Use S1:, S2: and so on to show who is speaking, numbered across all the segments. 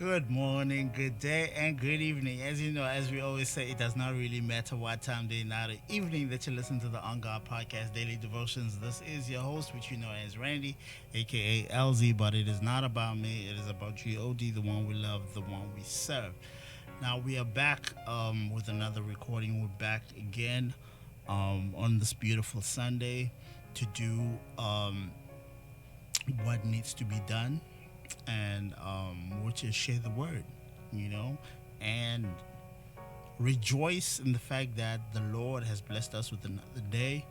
S1: Good morning, good day, and good evening. As you know, as we always say, it does not really matter what time, day, night, or evening that you listen to the On God Podcast Daily Devotions. This is your host, which you know as Randy, aka LZ, but it is not about me. It is about God, the one we love, the one we serve. Now we are back with another recording. We're back again on this beautiful Sunday to do what needs to be done, and which is share the word, you know, and rejoice in the fact that the Lord has blessed us with another day.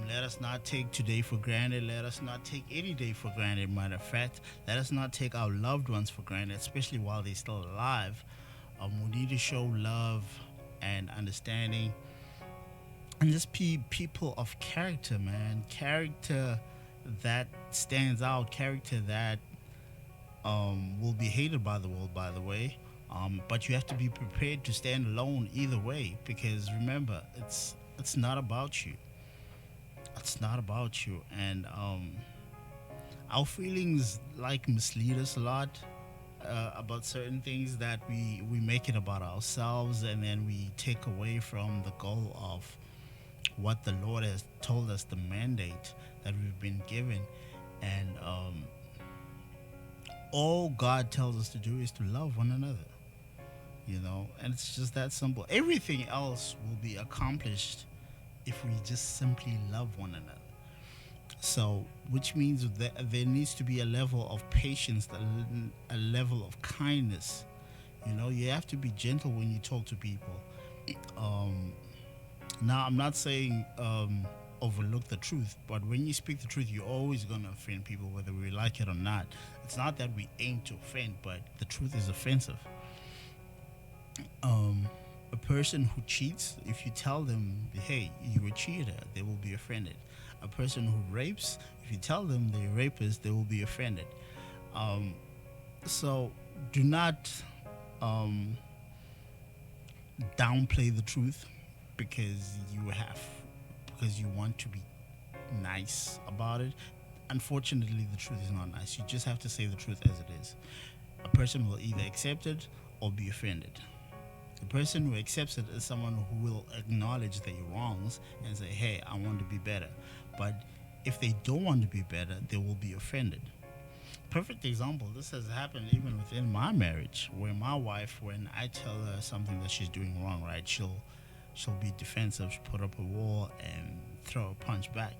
S1: Let us not take today for granted. Let us not take any day for granted. Matter of fact, let us not take our loved ones for granted, especially while they're still alive. We need to show love and understanding, and just be people of character, man. Character that stands out. Character that will be hated by the world, by the way. But you have to be prepared to stand alone either way, because remember, it's not about you. It's not about you, and our feelings like mislead us a lot about certain things, that we make it about ourselves, and then we take away from the goal of what the Lord has told us, the mandate that we've been given, and all God tells us to do is to love one another, and it's just that simple. Everything else will be accomplished if we just simply love one another. So, which means that there needs to be a level of patience, a level of kindness. You have to be gentle when you talk to people. Um, Now, I'm not saying overlook the truth, but when you speak the truth, you're always going to offend people, whether we like it or not. It's not that we aim to offend, but the truth is offensive. A person who cheats, if you tell them, hey, you're a cheater, they will be offended. A person who rapes, if you tell them they're a rapist, they will be offended. Um, so do not um, downplay the truth because because you want to be nice about it. Unfortunately, the truth is not nice. You just have to say the truth as it is. A person will either accept it or be offended. The person who accepts it is someone who will acknowledge their wrongs and say, hey, I want to be better. But if they don't want to be better, they will be offended. Perfect example, this has happened even within my marriage, where my wife, when I tell her something that she's doing wrong, right, she'll be defensive, she'll put up a wall and throw a punch back.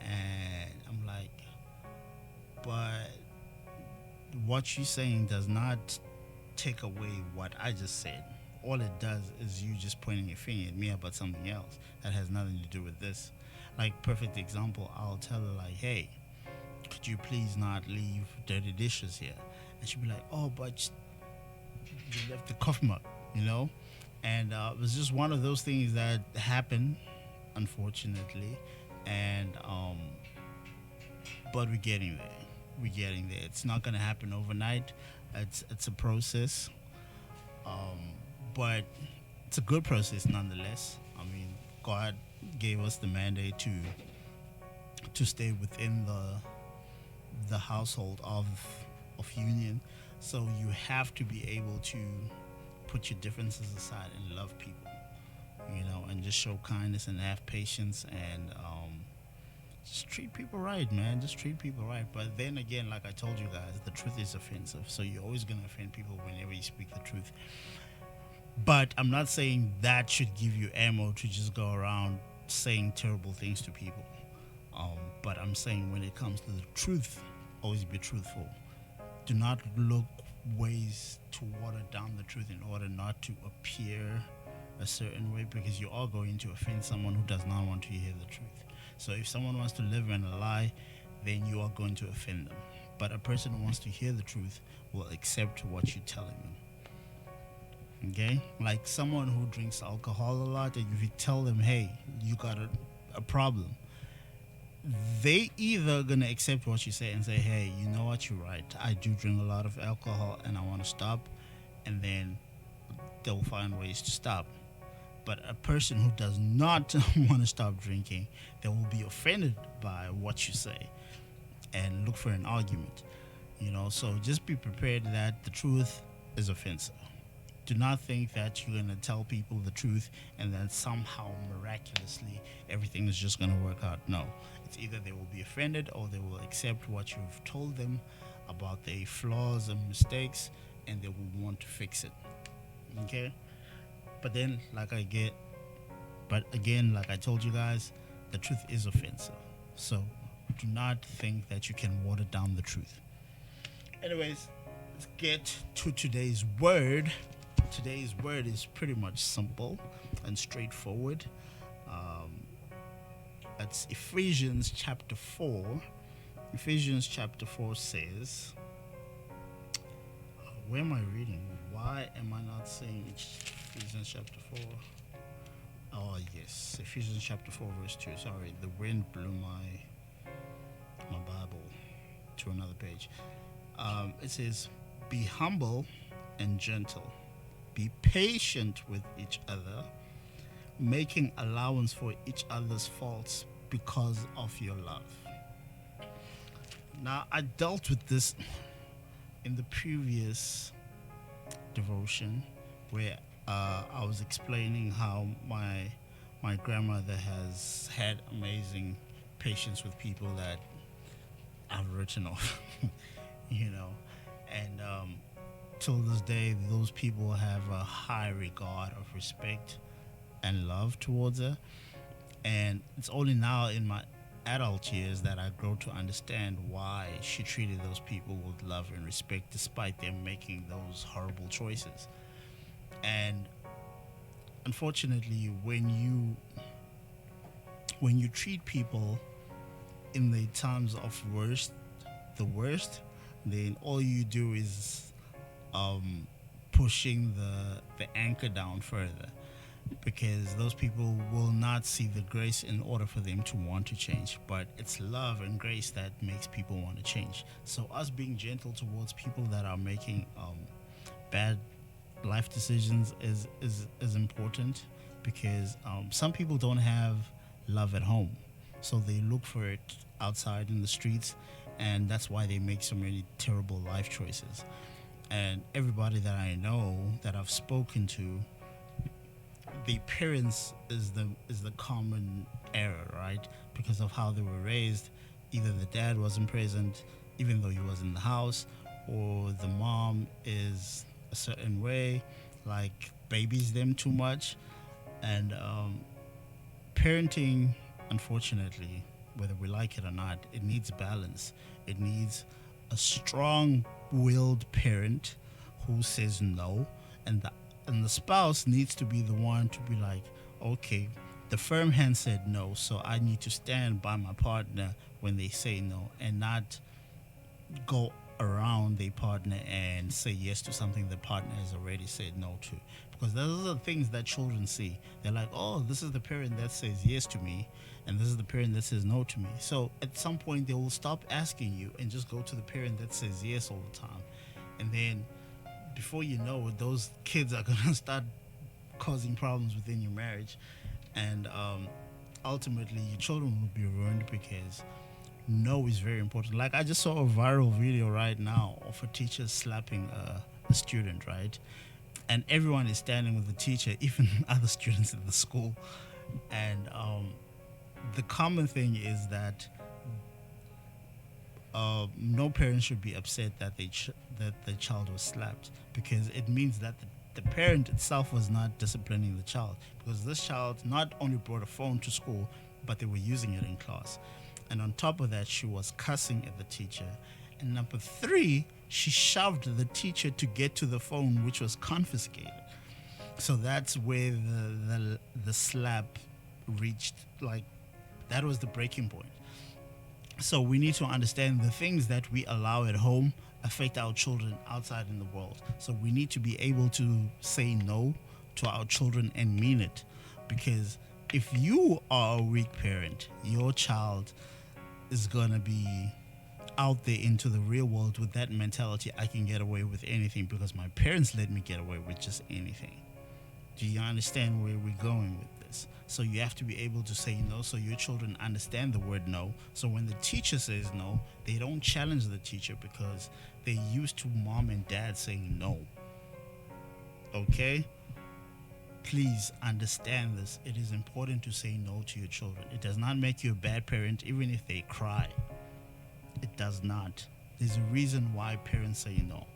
S1: And I'm like, but what she's saying does not take away what I just said. All it does is you just pointing your finger at me about something else that has nothing to do with this. Like, perfect example, I'll tell her, like, hey, could you please not leave dirty dishes here? And she'll be like, oh, but you left the coffee mug, you know? And it was just one of those things that happened, unfortunately. And but we're getting there. We're getting there. It's not gonna happen overnight. It's a process, um, but it's a good process nonetheless. I mean, God gave us the mandate to stay within the household of union, so you have to be able to put your differences aside and love people, and just show kindness and have patience, and just treat people right, man. Just treat people right. But then again, like I told you guys, the truth is offensive, so you're always gonna offend people whenever you speak the truth. But I'm not saying that should give you ammo to just go around saying terrible things to people. But I'm saying when it comes to the truth, always be truthful. Do not look ways to water down the truth in order not to appear a certain way, because you are going to offend someone who does not want to hear the truth. So if someone wants to live in a lie, then you are going to offend them. But a person who wants to hear the truth will accept what you're telling them. Okay? Like someone who drinks alcohol a lot, and if you tell them, hey, you got a problem, they either gonna accept what you say and say, hey, you know what, you're right, I do drink a lot of alcohol and I want to stop, and then they'll find ways to stop. But a person who does not want to stop drinking, they will be offended by what you say and look for an argument. So just be prepared that the truth is offensive. Do not think that you're going to tell people the truth and then somehow miraculously everything is just going to work out. No. It's either they will be offended or they will accept what you've told them about their flaws and mistakes and they will want to fix it. Okay? But then, but again, like I told you guys, the truth is offensive. So do not think that you can water down the truth. Anyways, let's get to today's word. Today's word is pretty much simple and straightforward. It's Ephesians chapter 4. Ephesians chapter 4 says, where am I reading? Why am I not saying Ephesians chapter 4? Oh, yes. Ephesians chapter 4, verse 2. Sorry, the wind blew my Bible to another page. It says, be humble and gentle. Be patient with each other, making allowance for each other's faults because of your love. Now, I dealt with this in the previous devotion where I was explaining how my grandmother has had amazing patience with people that I've written off, and till this day, those people have a high regard of respect and love towards her. And it's only now in my adult years that I grow to understand why she treated those people with love and respect despite them making those horrible choices. And unfortunately, when you treat people in the times of the worst, then all you do is pushing the anchor down further, because those people will not see the grace in order for them to want to change. But it's love and grace that makes people want to change. So us being gentle towards people that are making bad life decisions is important, because some people don't have love at home, so they look for it outside in the streets, and that's why they make so many terrible life choices. And everybody that I know that I've spoken to, the parents is the common error, right? Because of how they were raised. Either the dad wasn't present even though he was in the house, or the mom is a certain way, like babies them too much. And parenting, unfortunately, whether we like it or not, it needs balance. It needs a strong-willed parent who says no, and the spouse needs to be the one to be like, okay, the firm hand said no, so I need to stand by my partner when they say no, and not go around their partner and say yes to something the partner has already said no to. Because those are the things that children see. They're like, oh, this is the parent that says yes to me, and this is the parent that says no to me. So at some point, they will stop asking you and just go to the parent that says yes all the time. And then before you know it, those kids are going to start causing problems within your marriage. And ultimately, your children will be ruined, because no is very important. Like, I just saw a viral video right now of a teacher slapping a student, right? And everyone is standing with the teacher, even other students in the school. And the common thing is that no parent should be upset that that the child was slapped, because it means that the parent itself was not disciplining the child, because this child not only brought a phone to school, but they were using it in class. And on top of that, she was cussing at the teacher. And number 3, she shoved the teacher to get to the phone, which was confiscated. So that's where the slap reached. Like, that was the breaking point. So we need to understand the things that we allow at home affect our children outside in the world. So we need to be able to say no to our children and mean it. Because if you are a weak parent, your child is going to be out there into the real world with that mentality. I can get away with anything because my parents let me get away with just anything. Do you understand where we're going with this? So you have to be able to say no, so your children understand the word no. So when the teacher says no, they don't challenge the teacher, because they're used to mom and dad saying no. Okay? Please understand this. It is important to say no to your children. It does not make you a bad parent, even if they cry. It does not. There's a reason why parents say no.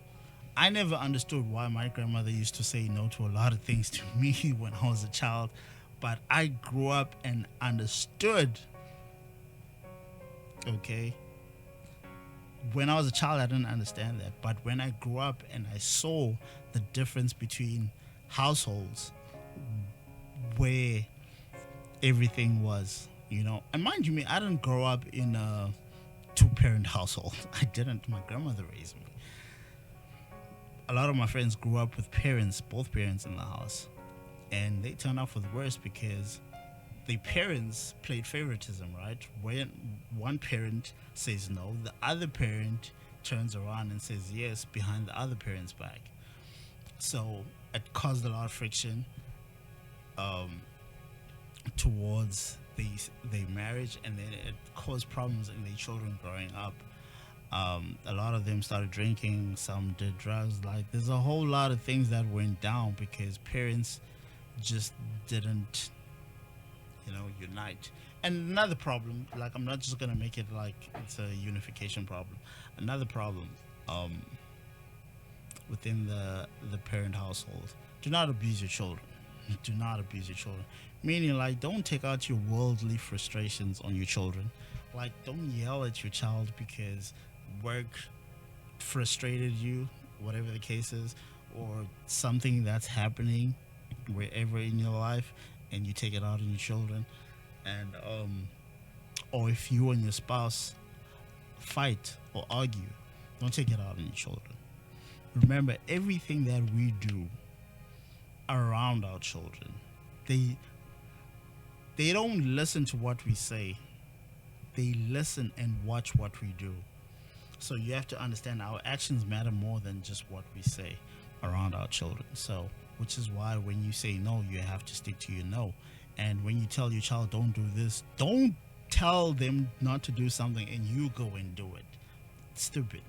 S1: I never understood why my grandmother used to say no to a lot of things to me when I was a child, but I grew up and understood. Okay? When I was a child, I didn't understand that, but when I grew up and I saw the difference between households where everything was, and mind you, me, I didn't grow up in a two-parent household. I didn't. My grandmother raised me. A lot of my friends grew up with parents, both parents in the house, and they turned out for the worst because the parents played favoritism, right? When one parent says no, the other parent turns around and says yes behind the other parent's back. So it caused a lot of friction um, towards the marriage, and then it caused problems in their children growing up. A lot of them started drinking, some did drugs. Like, there's a whole lot of things that went down because parents just didn't, unite. And another problem, like, I'm not just gonna make it like it's a unification problem. Another problem, within the parent household, do not abuse your children. Do not abuse your children. Meaning, like, don't take out your worldly frustrations on your children. Like, don't yell at your child because work frustrated you, whatever the case is, or something that's happening wherever in your life, and you take it out on your children. And or if you and your spouse fight or argue, don't take it out on your children. Remember, everything that we do around our children, they don't listen to what we say. They listen and watch what we do. So you have to understand our actions matter more than just what we say around our children. So, which is why when you say no, you have to stick to your no. And when you tell your child don't do this, don't tell them not to do something and you go and do it. It's stupid.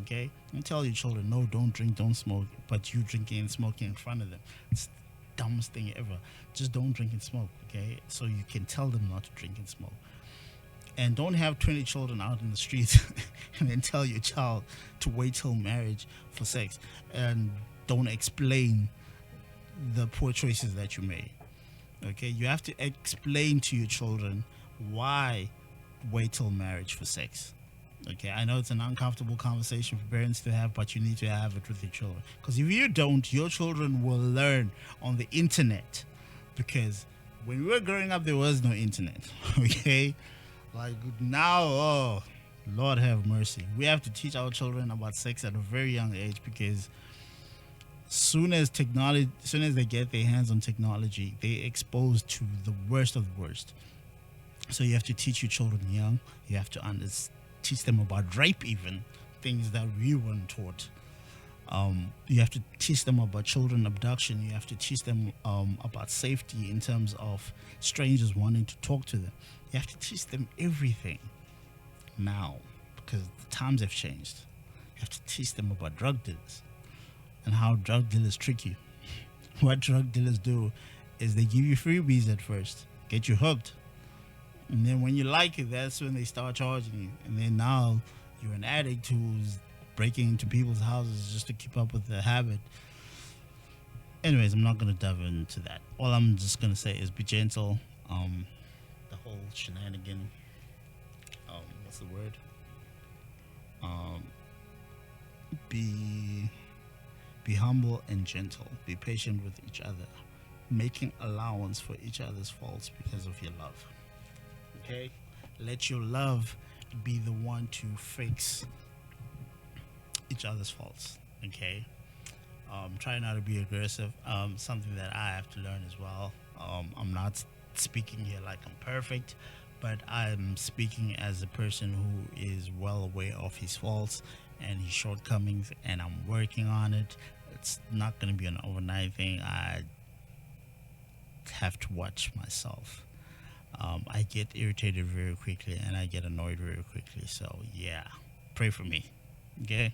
S1: Okay? Don't tell your children no, don't drink, don't smoke, but you drinking and smoking in front of them. It's the dumbest thing ever. Just don't drink and smoke, okay? So you can tell them not to drink and smoke. And don't have 20 children out in the streets and then tell your child to wait till marriage for sex. And don't explain the poor choices that you made. Okay? You have to explain to your children why wait till marriage for sex. Okay? I know it's an uncomfortable conversation for parents to have, but you need to have it with your children. Because if you don't, your children will learn on the internet. Because when we were growing up, there was no internet. Okay? Like now, oh, Lord have mercy. We have to teach our children about sex at a very young age because soon as they get their hands on technology, they're exposed to the worst of the worst. So you have to teach your children young. You have to teach them about rape, even things that we weren't taught. You have to teach them about children abduction. You have to teach them about safety in terms of strangers wanting to talk to them. You have to teach them everything now because the times have changed. You have to teach them about drug dealers and how drug dealers trick you. What drug dealers do is they give you freebies at first, get you hooked. And then when you like it, that's when they start charging you. And then now you're an addict who's breaking into people's houses just to keep up with the habit. Anyways, I'm not going to dive into that. All I'm just going to say is be gentle. The whole shenanigan. What's the word? Be humble and gentle. Be patient with each other. Making allowance for each other's faults because of your love. Okay? Let your love be the one to fix each other's faults. Okay? Try not to be aggressive. Something that I have to learn as well. I'm not speaking here like I'm perfect, but I'm speaking as a person who is well aware of his faults and his shortcomings, and I'm working on it. It's not going to be an overnight thing. I have to watch myself. I get irritated very quickly and I get annoyed very quickly. So yeah, pray for me. Okay.